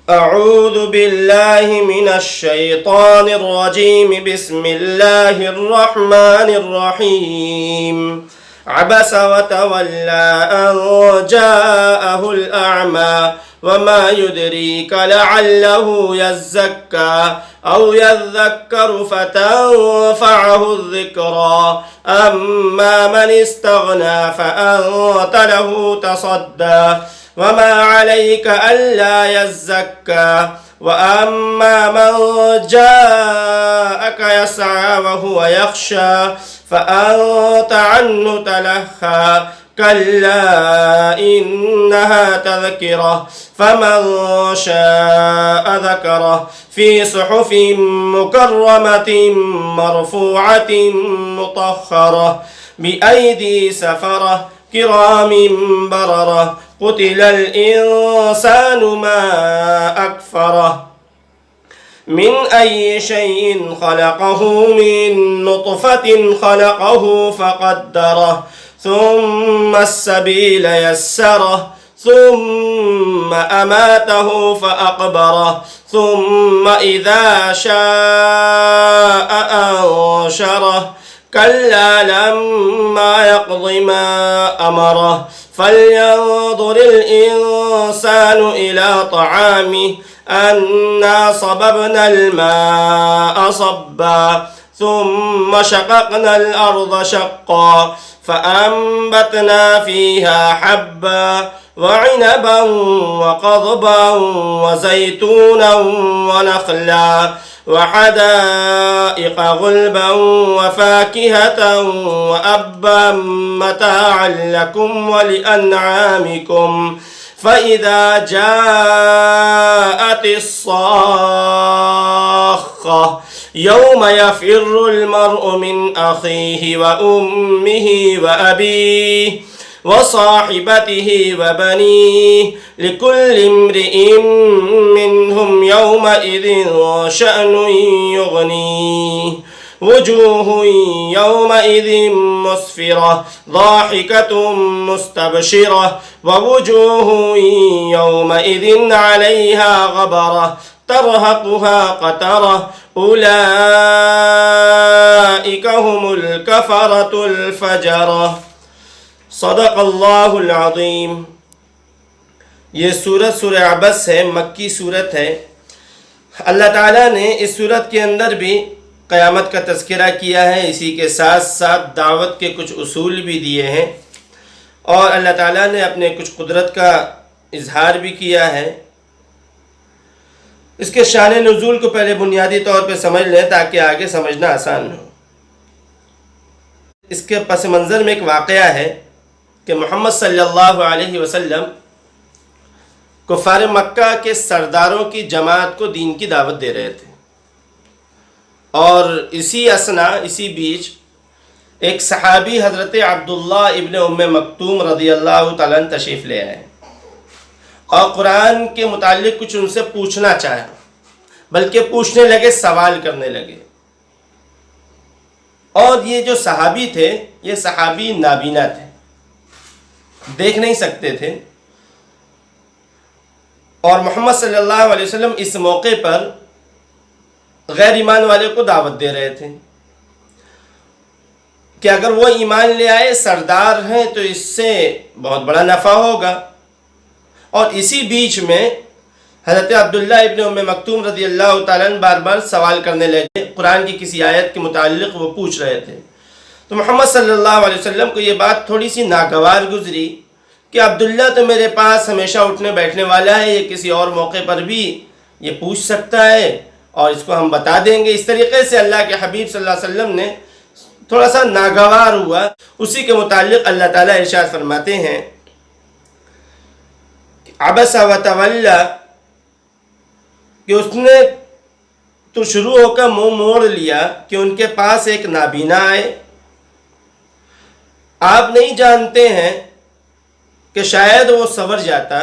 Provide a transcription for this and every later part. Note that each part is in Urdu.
أعوذ بالله من الشيطان الرجيم بسم الله الرحمن الرحيم عبس وتولى أن جاءه الأعمى وما يدريك لعله يزكى أو يذكر فتنفعه الذكرى أما من استغنى فأنت له تصدى وما عليك ألا يزكى وأما من جاءك يسعى وهو يخشى فأنت عنه تلهى كلا إنها تذكرة فمن شاء ذكره في صحف مكرمة مرفوعة مطهرة بأيدي سفرة كرام بررة قتل الإنسان ما أكفره من أي شيء خلقه من نطفة خلقه فقدره ثم السبيل يسره ثم أماته فأقبره ثم إذا شاء أنشره كلا لما يقض ما أمره فلينظر الإنسان إلى طعامه أنا صببنا الماء صبا ثم شققنا الأرض شقا فأنبتنا فيها حبا وعنبا وقضبا وزيتونا ونخلا وحدائق غلبا وفاكهة وأبا متاعا لكم ولأنعامكم فإذا جاءت الصاخة يوم يفر المرء من أخيه وأمه وأبيه وصاحبته وبنيه لكل امرئ منهم يومئذ شأن يغنيه وجوه يومئذ مسفرة ضاحكة مستبشرة ووجوه يومئذ عليها غبرة ترهقها قترة أولئك هم الكفرة الفجرة صدق اللہ العظیم۔ یہ سورت سورہ عبس ہے، مکی سورت ہے۔ اللہ تعالیٰ نے اس سورت کے اندر بھی قیامت کا تذکرہ کیا ہے، اسی کے ساتھ ساتھ دعوت کے کچھ اصول بھی دیے ہیں، اور اللہ تعالیٰ نے اپنے کچھ قدرت کا اظہار بھی کیا ہے۔ اس کے شان نزول کو پہلے بنیادی طور پہ سمجھ لیں تاکہ آگے سمجھنا آسان ہو۔ اس کے پس منظر میں ایک واقعہ ہے کہ محمد صلی اللہ علیہ وسلم کفار مکہ کے سرداروں کی جماعت کو دین کی دعوت دے رہے تھے، اور اسی بیچ ایک صحابی حضرت عبداللہ ابن ام مکتوم رضی اللہ تعالیٰ عنہ تشریف لے آئے اور قرآن کے متعلق کچھ ان سے پوچھنا چاہا، بلکہ پوچھنے لگے، سوال کرنے لگے۔ اور یہ جو صحابی تھے، یہ صحابی نابینا تھے، دیکھ نہیں سکتے تھے، اور محمد صلی اللہ علیہ وسلم اس موقع پر غیر ایمان والے کو دعوت دے رہے تھے کہ اگر وہ ایمان لے آئے، سردار ہیں، تو اس سے بہت بڑا نفع ہوگا۔ اور اسی بیچ میں حضرت عبداللہ ابن ام مکتوم رضی اللہ تعالیٰ عنہ بار بار سوال کرنے لگے، قرآن کی کسی آیت کے متعلق وہ پوچھ رہے تھے۔ تو محمد صلی اللہ علیہ وسلم کو یہ بات تھوڑی سی ناگوار گزری کہ عبداللہ تو میرے پاس ہمیشہ اٹھنے بیٹھنے والا ہے، یہ کسی اور موقع پر بھی یہ پوچھ سکتا ہے اور اس کو ہم بتا دیں گے۔ اس طریقے سے اللہ کے حبیب صلی اللہ علیہ وسلم نے تھوڑا سا ناگوار ہوا۔ اسی کے متعلق اللہ تعالیٰ ارشاد فرماتے ہیں، عبس وتولی، کہ اس نے تو شروع ہو کر منہ موڑ لیا کہ ان کے پاس ایک نابینا آئے۔ آپ نہیں جانتے ہیں کہ شاید وہ سنور جاتا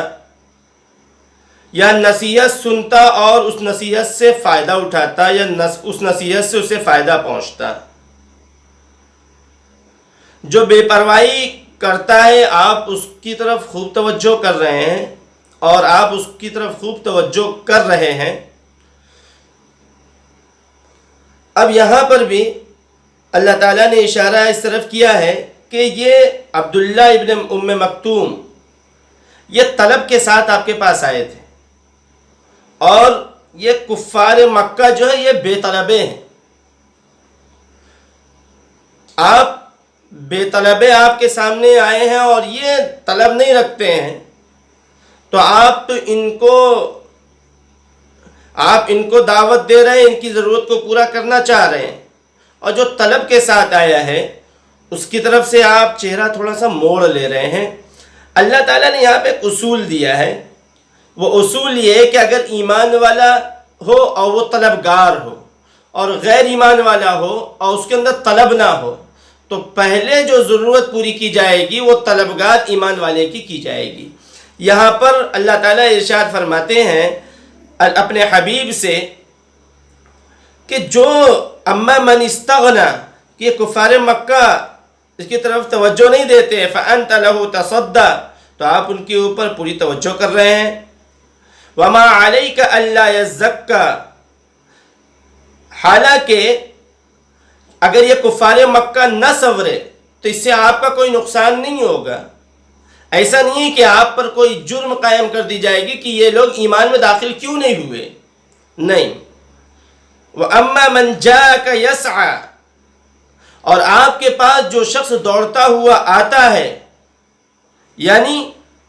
یا نصیحت سنتا اور اس نصیحت سے فائدہ اٹھاتا، یا اس نصیحت سے اسے فائدہ پہنچتا۔ جو بے پرواہی کرتا ہے، آپ اس کی طرف خوب توجہ کر رہے ہیں اور آپ اس کی طرف خوب توجہ کر رہے ہیں۔ اب یہاں پر بھی اللہ تعالیٰ نے اشارہ اس طرف کیا ہے کہ یہ عبداللہ ابن ام مکتوم یہ طلب کے ساتھ آپ کے پاس آئے تھے، اور یہ کفار مکہ جو ہے یہ بے طلبے ہیں۔ آپ بے طلبے آپ کے سامنے آئے ہیں اور یہ طلب نہیں رکھتے ہیں، تو آپ ان کو دعوت دے رہے ہیں، ان کی ضرورت کو پورا کرنا چاہ رہے ہیں، اور جو طلب کے ساتھ آیا ہے اس کی طرف سے آپ چہرہ تھوڑا سا موڑ لے رہے ہیں۔ اللہ تعالیٰ نے یہاں پہ ایک اصول دیا ہے، وہ اصول یہ ہے کہ اگر ایمان والا ہو اور وہ طلبگار ہو، اور غیر ایمان والا ہو اور اس کے اندر طلب نہ ہو، تو پہلے جو ضرورت پوری کی جائے گی وہ طلبگار ایمان والے کی جائے گی۔ یہاں پر اللہ تعالیٰ ارشاد فرماتے ہیں اپنے حبیب سے کہ جو اما من استغنا، کہ کفار مکہ اس کی طرف توجہ نہیں دیتے، فأنت له تصدى، تو آپ ان کے اوپر پوری توجہ کر رہے ہیں۔ وما عليك الا يزكى، حالانکہ اگر یہ کفار مکہ نہ سنورے تو اس سے آپ کا کوئی نقصان نہیں ہوگا۔ ایسا نہیں ہے کہ آپ پر کوئی جرم قائم کر دی جائے گی کہ یہ لوگ ایمان میں داخل کیوں نہیں ہوئے، نہیں۔ وَأَمَّا مَنْ جَاءَكَ يَسْعَى، اور آپ کے پاس جو شخص دوڑتا ہوا آتا ہے، یعنی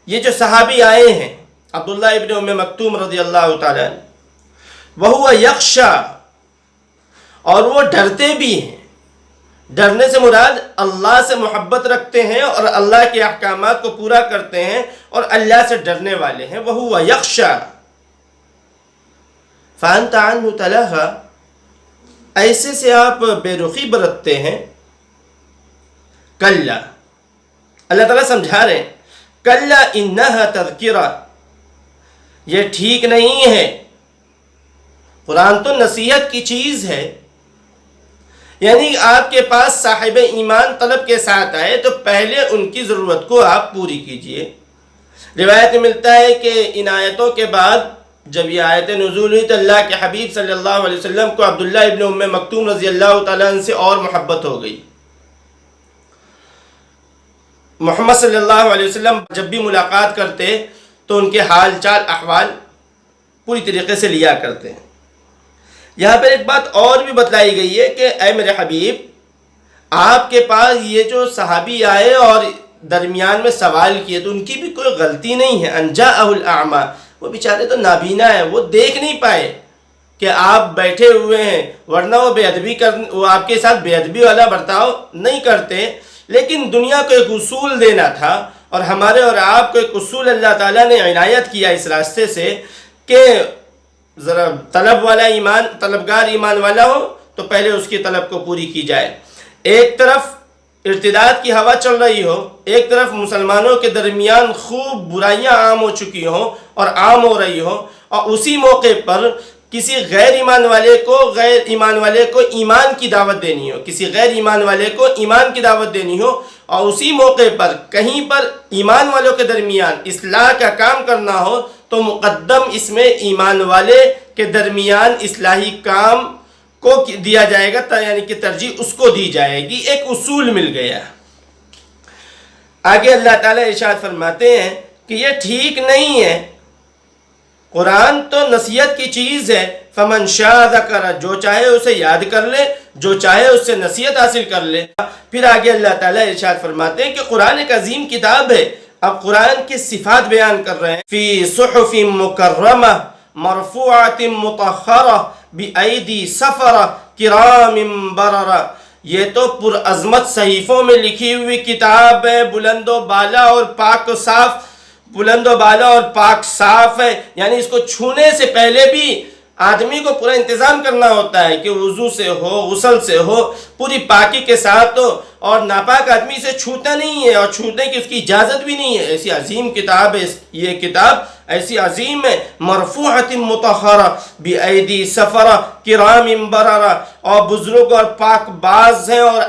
یہ جو صحابی آئے ہیں عبداللہ ابن ام مکتوم رضی اللہ تعالیٰ عنہ، وَهُوَ يَخْشَى، اور وہ ڈرتے بھی ہیں۔ ڈرنے سے مراد اللہ سے محبت رکھتے ہیں اور اللہ کے احکامات کو پورا کرتے ہیں اور اللہ سے ڈرنے والے ہیں۔ وَهُوَ يَخْشَى فَأَنْتَ عَنْهُ تَلَهَا، ایسے سے آپ بے رخی برتتے ہیں۔ کلا، اللہ تعالیٰ سمجھا رہے ہیں، کلا انہا تذکرہ، یہ ٹھیک نہیں ہے۔ قرآن تو نصیحت کی چیز ہے، یعنی آپ کے پاس صاحب ایمان طلب کے ساتھ آئے تو پہلے ان کی ضرورت کو آپ پوری کیجئے۔ روایت میں ملتا ہے کہ ان آیتوں کے بعد جب یہ آیت نزول ہوئی تو اللہ کے حبیب صلی اللہ علیہ وسلم کو عبداللہ ابن ام مکتوم رضی اللہ تعالیٰ عنہ سے اور محبت ہو گئی۔ محمد صلی اللہ علیہ وسلم جب بھی ملاقات کرتے تو ان کے حال چال احوال پوری طریقے سے لیا کرتے ہیں۔ یہاں پر ایک بات اور بھی بتلائی گئی ہے کہ اے میرے حبیب، آپ کے پاس یہ جو صحابی آئے اور درمیان میں سوال کیے تو ان کی بھی کوئی غلطی نہیں ہے۔ ان جاءہ الاعمی، وہ بیچارے تو نابینا ہیں، وہ دیکھ نہیں پائے کہ آپ بیٹھے ہوئے ہیں، ورنہ وہ آپ کے ساتھ بے ادبی والا برتاؤ نہیں کرتے، لیکن دنیا کو ایک اصول دینا تھا، اور ہمارے اور آپ کو ایک اصول اللہ تعالیٰ نے عنایت کیا اس راستے سے کہ ذرا طلبگار ایمان والا ہو تو پہلے اس کی طلب کو پوری کی جائے۔ ایک طرف ارتداد کی ہوا چل رہی ہو، ایک طرف مسلمانوں کے درمیان خوب برائیاں عام ہو چکی ہوں اور عام ہو رہی ہوں، اور اسی موقع پر کسی غیر ایمان والے کو ایمان کی دعوت دینی ہو، کسی غیر ایمان والے کو ایمان کی دعوت دینی ہو، اور اسی موقع پر کہیں پر ایمان والوں کے درمیان اصلاح کا کام کرنا ہو تو مقدم اس میں ایمان والے کے درمیان اصلاحی کام کو دیا جائے گا، یعنی کہ ترجیح اس کو دی جائے گی۔ ایک اصول مل گیا۔ آگے اللہ تعالیٰ ارشاد فرماتے ہیں کہ یہ ٹھیک نہیں ہے۔ قرآن تو نصیحت کی چیز ہے، فمن شاء ذکر، جو چاہے اسے یاد کر لے، جو چاہے اس سے نصیحت حاصل کر لے۔ پھر آگے اللہ تعالیٰ ارشاد فرماتے ہیں کہ قرآن ایک عظیم کتاب ہے۔ اب قرآن کی صفات بیان کر رہے ہیں۔ فی صحف مکرمہ مرفوعۃ مطہرہ بأیدی سفرہ کرام بررہ، یہ تو پرعظمت صحیفوں میں لکھی ہوئی کتاب ہے، بلند و بالا اور پاک صاف ہے، یعنی اس کو چھونے سے پہلے بھی آدمی کو پورا انتظام کرنا ہوتا ہے کہ وضو سے ہو، غسل سے ہو، پوری پاکی کے ساتھ ہو، اور ناپاک آدمی سے چھوتا نہیں ہے، اور چھوٹنے کی اس کی اجازت بھی نہیں ہے۔ ایسی عظیم کتاب ہے، یہ کتاب ایسی عظیم ہے۔ مرفوعۃ مطہرہ بأیدی سفرہ کرام بررہ، اور بزرگ اور پاک باز ہیں اور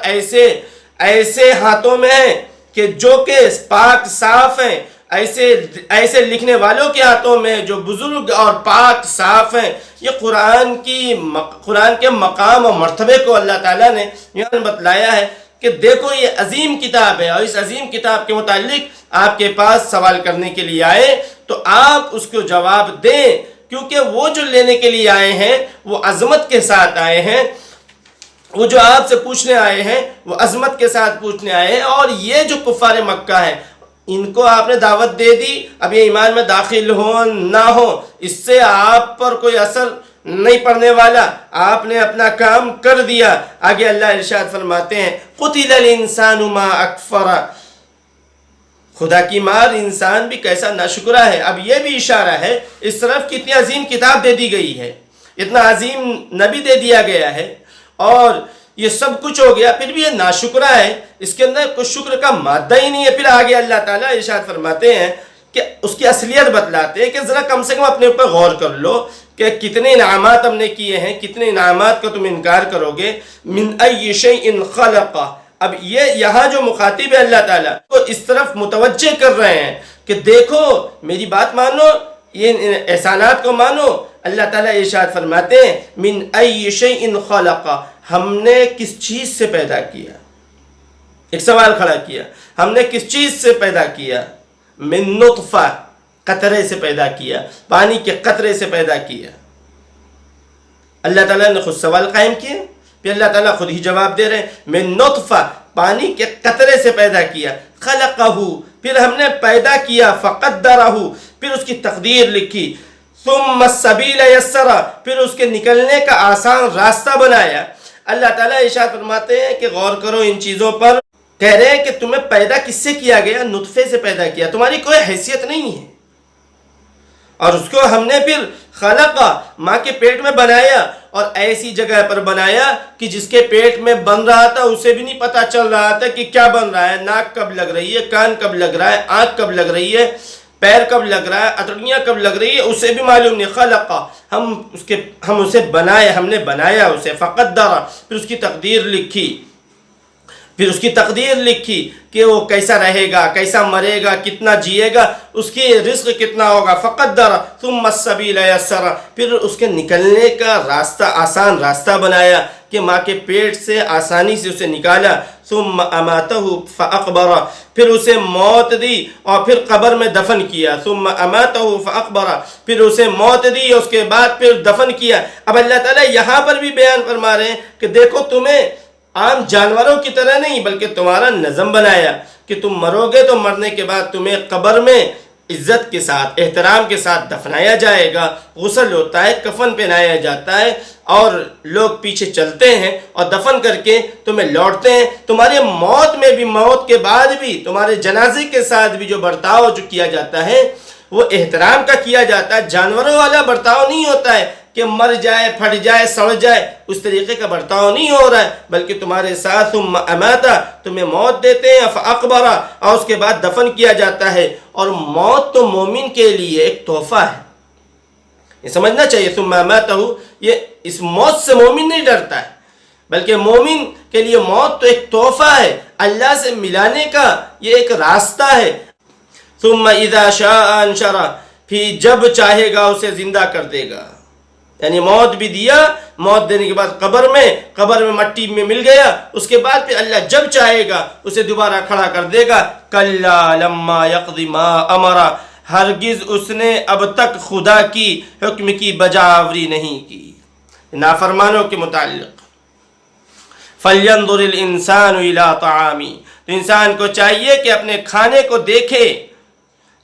ایسے ہاتھوں میں ہیں کہ جو کہ پاک صاف ہیں، ایسے لکھنے والوں کے ہاتھوں میں جو بزرگ اور پاک صاف ہیں. یہ قرآن کے مقام اور مرتبے کو اللہ تعالیٰ نے یہاں بتلایا ہے کہ دیکھو یہ عظیم کتاب ہے، اور اس عظیم کتاب کے متعلق آپ کے پاس سوال کرنے کے لیے آئے تو آپ اس کو جواب دیں، کیونکہ وہ جو لینے کے لیے آئے ہیں وہ عظمت کے ساتھ آئے ہیں. وہ جو آپ سے پوچھنے آئے ہیں وہ عظمت کے ساتھ پوچھنے آئے ہیں. اور یہ جو کفار مکہ ہیں ان کو آپ نے دعوت دے دی، اب یہ ایمان میں داخل ہوں نہ ہوں اس سے آپ پر کوئی اثر نہیں پڑنے والا، آپ نے اپنا کام کر دیا. آگے اللہ ارشاد فرماتے ہیں قتل الانسان ما اکفر، خدا کی مار انسان بھی کیسا ناشکرا ہے. اب یہ بھی اشارہ ہے اس طرف کہ اتنی عظیم کتاب دے دی گئی ہے، اتنا عظیم نبی دے دیا گیا ہے اور یہ سب کچھ ہو گیا، پھر بھی یہ ناشکرا ہے، اس کے اندر کوئی شکر کا مادہ ہی نہیں ہے. پھر آگے اللہ تعالیٰ ارشاد فرماتے ہیں کہ اس کی اصلیت بتلاتے ہیں کہ ذرا کم سے کم اپنے اوپر غور کر لو کہ کتنے انعامات ہم نے کیے ہیں، کتنے انعامات کا تم انکار کرو گے. من ای شیء خلق، اب یہ یہاں جو مخاطب ہے اللہ تعالیٰ کو اس طرف متوجہ کر رہے ہیں کہ دیکھو میری بات مانو، یہ احسانات کو مانو. اللہ تعالیٰ ارشاد فرماتے ہیں من ای شیء خلق، ہم نے کس چیز سے پیدا کیا. ایک سوال کھڑا کیا، ہم نے کس چیز سے پیدا کیا؟ من نطفہ، قطرے سے پیدا کیا، پانی کے قطرے سے پیدا کیا. اللہ تعالیٰ نے خود سوال قائم کیا، پھر اللہ تعالیٰ خود ہی جواب دے رہے ہیں من نطفہ، پانی کے قطرے سے پیدا کیا. خلقہ، پھر ہم نے پیدا کیا. فقدرہ، پھر اس کی تقدیر لکھی. ثم السبیل یسرہ، پھر اس کے نکلنے کا آسان راستہ بنایا. اللہ تعالیٰ ارشاد فرماتے ہیں کہ غور کرو ان چیزوں پر. کہہ رہے ہیں کہ تمہیں پیدا کس سے کیا گیا؟ نطفے سے پیدا کیا، تمہاری کوئی حیثیت نہیں ہے. اور اس کو ہم نے پھر خلقہ، ماں کے پیٹ میں بنایا، اور ایسی جگہ پر بنایا کہ جس کے پیٹ میں بن رہا تھا اسے بھی نہیں پتا چل رہا تھا کہ کیا بن رہا ہے. ناک کب لگ رہی ہے، کان کب لگ رہا ہے، آنکھ کب لگ رہی ہے، پیر کب لگ رہا ہے، اتڑیاں کب لگ رہی ہے، اسے بھی معلوم نہیں. خلقہ، ہم اسے بنائے، ہم نے بنایا اسے. فقدرہ، پھر اس کی تقدیر لکھی. پھر اس کی تقدیر لکھی کہ وہ کیسا رہے گا، کیسا مرے گا، کتنا جیے گا، اس کی رزق کتنا ہوگا. فقدر ثم السبیل یسر، پھر اس کے نکلنے کا راستہ آسان راستہ بنایا کہ ماں کے پیٹ سے آسانی سے اسے نکالا. ثم اماتہ فاقبر، پھر اسے موت دی اور پھر قبر میں دفن کیا. ثم اماتہ فاقبر، پھر اسے موت دی اور اس کے بعد پھر دفن کیا. اب اللہ تعالیٰ یہاں پر بھی بیان فرما رہے ہیں کہ دیکھو تمہیں عام جانوروں کی طرح نہیں بلکہ تمہارا نظم بنایا کہ تم مرو گے تو مرنے کے بعد تمہیں قبر میں عزت کے ساتھ، احترام کے ساتھ دفنایا جائے گا. غسل ہوتا ہے، کفن پہنایا جاتا ہے اور لوگ پیچھے چلتے ہیں اور دفن کر کے تمہیں لوٹتے ہیں. تمہاری موت میں بھی، موت کے بعد بھی تمہارے جنازے کے ساتھ بھی جو برتاؤ جو کیا جاتا ہے وہ احترام کا کیا جاتا ہے. جانوروں والا برتاؤ نہیں ہوتا ہے کہ مر جائے، پھٹ جائے، سڑ جائے، اس طریقے کا برتاؤ نہیں ہو رہا ہے بلکہ تمہارے ساتھ ثم اماتہ، تمہیں موت دیتے ہیں. فاقبرہ، اور اس کے بعد دفن کیا جاتا ہے. اور موت تو مومن کے لیے ایک تحفہ ہے، یہ سمجھنا چاہیے. ثم اماتہ، یہ اس موت سے مومن نہیں ڈرتا ہے بلکہ مومن کے لیے موت تو ایک تحفہ ہے، اللہ سے ملانے کا یہ ایک راستہ ہے. ثم اذا شاء انشرہ، پھر جب چاہے گا اسے زندہ کر دے گا. یعنی موت بھی دیا، موت دینے کے بعد قبر میں مٹی میں مل گیا، اس کے بعد پھر اللہ جب چاہے گا اسے دوبارہ کھڑا کر دے گا. کلا لما یقض ما امرا، ہرگز اس نے اب تک خدا کی حکم کی بجاوری نہیں کی نافرمانوں کے متعلق. فَلْيَنْظُرِ الْإِنسَانُ إِلَىٰ طَعَامِهِ، تو انسان کو چاہیے کہ اپنے کھانے کو دیکھے،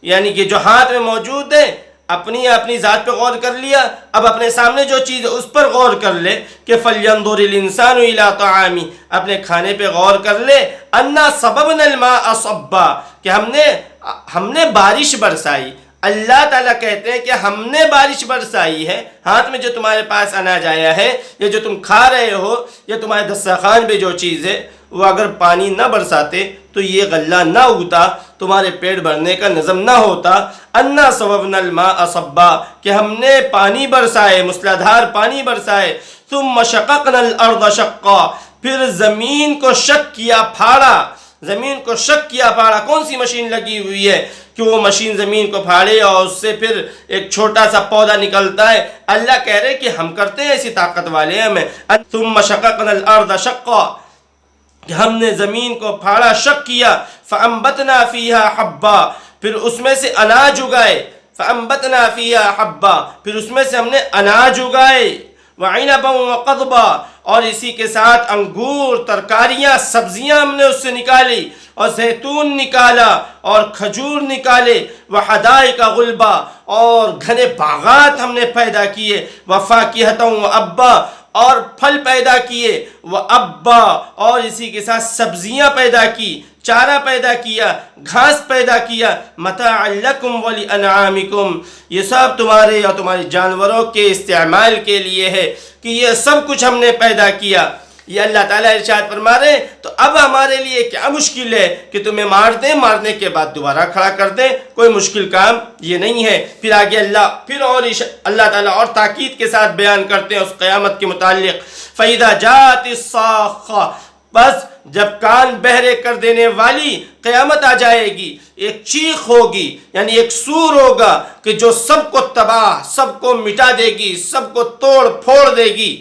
یعنی کہ جو ہاتھ میں موجود ہے اپنی ذات پہ غور کر لیا، اب اپنے سامنے جو چیز ہے اس پر غور کر لے کہ فَلْيَنْظُرِ الْإِنسَانُ إِلَىٰ طَعَامِهِ، اپنے کھانے پہ غور کر لے. أَنَّا صَبَبْنَا الْمَاءَ صَبًّا، کہ ہم نے بارش برسائی. اللہ تعالیٰ کہتے ہیں کہ ہم نے بارش برسائی ہے. ہاتھ میں جو تمہارے پاس اناج آیا ہے، یا جو تم کھا رہے ہو، یا تمہارے دسترخوان پہ جو چیز ہے، وہ اگر پانی نہ برساتے تو یہ غلہ نہ اگتا، تمہارے پیٹ بھرنے کا نظم نہ ہوتا. انا صببنا الماء صبا، کہ ہم نے پانی برسائے، موسلادھار پانی برسائے. ثم شققنا الارض شقا، پھر زمین کو شق کیا، پھاڑا. زمین کو شک کیا، پھاڑا، کون سی مشین لگی ہوئی ہے کہ وہ مشین زمین کو پھاڑے اور اس سے پھر ایک چھوٹا سا پودا نکلتا ہے؟ اللہ کہہ رہے کہ ہم کرتے ہیں، ایسی طاقت والے ہیں ہمیں۔ ثم شققنا الارض شقا، کہ ہم نے زمین کو پھاڑا، شق کیا، فانبتنا فیہا حبا، پھر اس میں سے اناج اگائے، فانبتنا فیہا حبا، پھر اس میں سے ہم نے اناج اگائے، وعنبا وقضبا، اور اسی کے ساتھ انگور، ترکاریاں، سبزیاں ہم نے اس سے نکالی، اور زیتون نکالا اور کھجور نکالے، وحدائق غلبا، اور گھنے باغات ہم نے پیدا کیے، وفاکہۃ وابا، اور پھل پیدا کیے، وابا، اور اسی کے ساتھ سبزیاں پیدا کی، چارہ پیدا کیا، گھاس پیدا کیا، متاعا لکم ولانعامکم، یہ سب تمہارے اور تمہارے جانوروں کے استعمال کے لیے ہے کہ یہ سب کچھ ہم نے پیدا کیا۔ یہ اللہ تعالیٰ ارشاد فرما رہے ہیں تو اب ہمارے لیے کیا مشکل ہے کہ تمہیں مار دیں، مارنے کے بعد دوبارہ کھڑا کر دیں، کوئی مشکل کام یہ نہیں ہے۔ پھر آگے اللہ تعالیٰ اور تاکید کے ساتھ بیان کرتے ہیں اس قیامت کے متعلق، فَإِذَا جَاءَتِ الصَّاخَّةُ، بس جب کان بہرے کر دینے والی قیامت آ جائے گی، ایک چیخ ہوگی، یعنی ایک سور ہوگا کہ جو سب کو تباہ، سب کو مٹا دے گی، سب کو توڑ پھوڑ دے گی،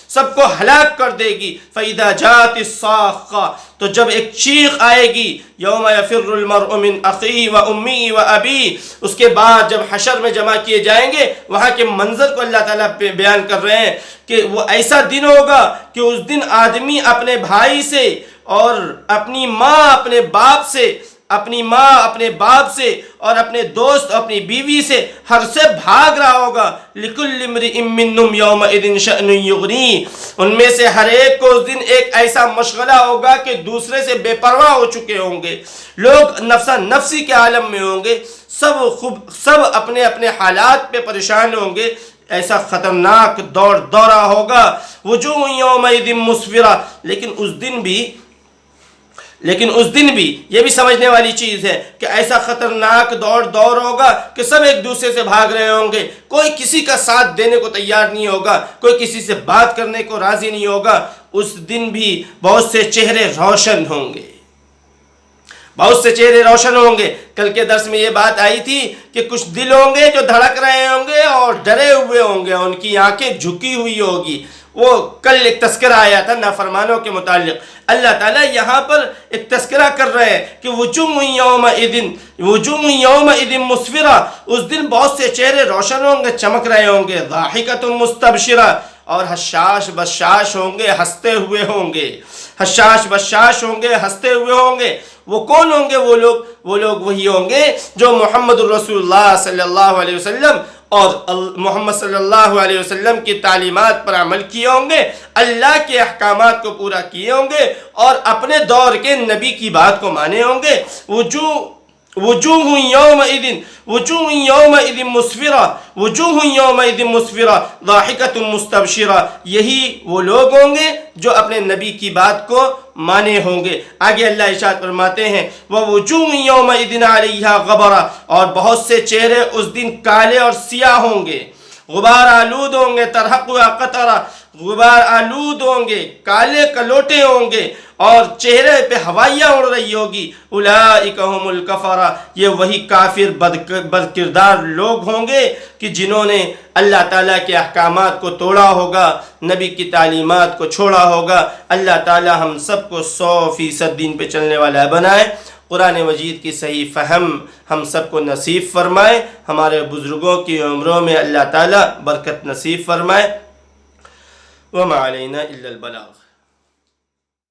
سب کو ہلاک کر دے گی۔ فَإِذَا جَاءَتِ الصَّاخَّةُ، تو جب ایک چیخ آئے گی، یوم یفر المرء من اخیہ وامہ وابیہ، اس کے بعد جب حشر میں جمع کیے جائیں گے، وہاں کے منظر کو اللہ تعالیٰ بیان کر رہے ہیں کہ وہ ایسا دن ہوگا کہ اس دن آدمی اپنے بھائی سے اور اپنی ماں اپنے باپ سے، اپنی ماں اپنے باپ سے، اور اپنے دوست اپنی بیوی سے، ہر سے بھاگ رہا ہوگا۔ لِكُلِّ امْرِئٍ مِّنْهُمْ يَوْمَئِذٍ شَأْنٌ يُغْنِيهِ، ان میں سے ہر ایک کو اس دن ایک ایسا مشغلہ ہوگا کہ دوسرے سے بے پرواہ ہو چکے ہوں گے، لوگ نفسا نفسی کے عالم میں ہوں گے، سب اپنے اپنے حالات پہ پریشان ہوں گے۔ ایسا خطرناک دورہ ہوگا، وجوہ یومئذ مسفرہ، لیکن اس دن بھی یہ بھی سمجھنے والی چیز ہے کہ ایسا خطرناک دور ہوگا کہ سب ایک دوسرے سے بھاگ رہے ہوں گے، کوئی کسی کا ساتھ دینے کو تیار نہیں ہوگا، کوئی کسی سے بات کرنے کو راضی نہیں ہوگا۔ اس دن بھی بہت سے چہرے روشن ہوں گے، بہت سے چہرے روشن ہوں گے۔ کل کے درس میں یہ بات آئی تھی کہ کچھ دل ہوں گے جو دھڑک رہے ہوں گے اور ڈرے ہوئے ہوں گے، ان کی آنکھیں جھکی ہوئی ہوگی۔ وہ کل ایک تذکرہ آیا تھا نافرمانوں کے متعلق، اللہ تعالیٰ یہاں پر ایک تذکرہ کر رہے ہیں کہ وجوہ یومئذ مسفرہ، اس دن بہت سے چہرے روشن ہوں گے، چمک رہے ہوں گے، ضاحکۃ مستبشرہ، اور حشاش بشاش ہوں گے، ہنستے ہوئے ہوں گے، حشاش بشاش ہوں گے، ہنستے ہوئے ہوں گے۔ وہ کون ہوں گے؟ وہ لوگ وہی ہوں گے جو محمد الرسول اللہ صلی اللہ علیہ وسلم اور محمد صلی اللہ علیہ وسلم کی تعلیمات پر عمل کیے ہوں گے، اللہ کے احکامات کو پورا کیے ہوں گے، اور اپنے دور کے نبی کی بات کو مانے ہوں گے۔ وجوہ یومئذ مسفرہ ضاحکۃ مستبشرہ، یہی وہ لوگ ہوں گے جو اپنے نبی کی بات کو مانے ہوں گے۔ آگے اللہ ارشاد فرماتے ہیں وَوُجُوهٌ يَوْمَئِذٍ عَلَيْهَا غَبَرَةٌ، اور بہت سے چہرے اس دن کالے اور سیاہ ہوں گے، غبار آلود ہوں گے، ترحقها قطرہ، غبار آلود ہوں گے، کالے کلوٹے ہوں گے، اور چہرے پہ ہوائیاں اڑ رہی ہوگی۔ اولئک هم الکفرہ، یہ وہی کافر بد کردار لوگ ہوں گے کہ جنہوں نے اللہ تعالیٰ کے احکامات کو توڑا ہوگا، نبی کی تعلیمات کو چھوڑا ہوگا۔ اللہ تعالیٰ ہم سب کو 100% دین پہ چلنے والا بنائے، قرآن مجید کی صحیح فہم ہم سب کو نصیب فرمائے، ہمارے بزرگوں کی عمروں میں اللہ تعالیٰ برکت نصیب فرمائے۔ وما علینا الا البلاغ۔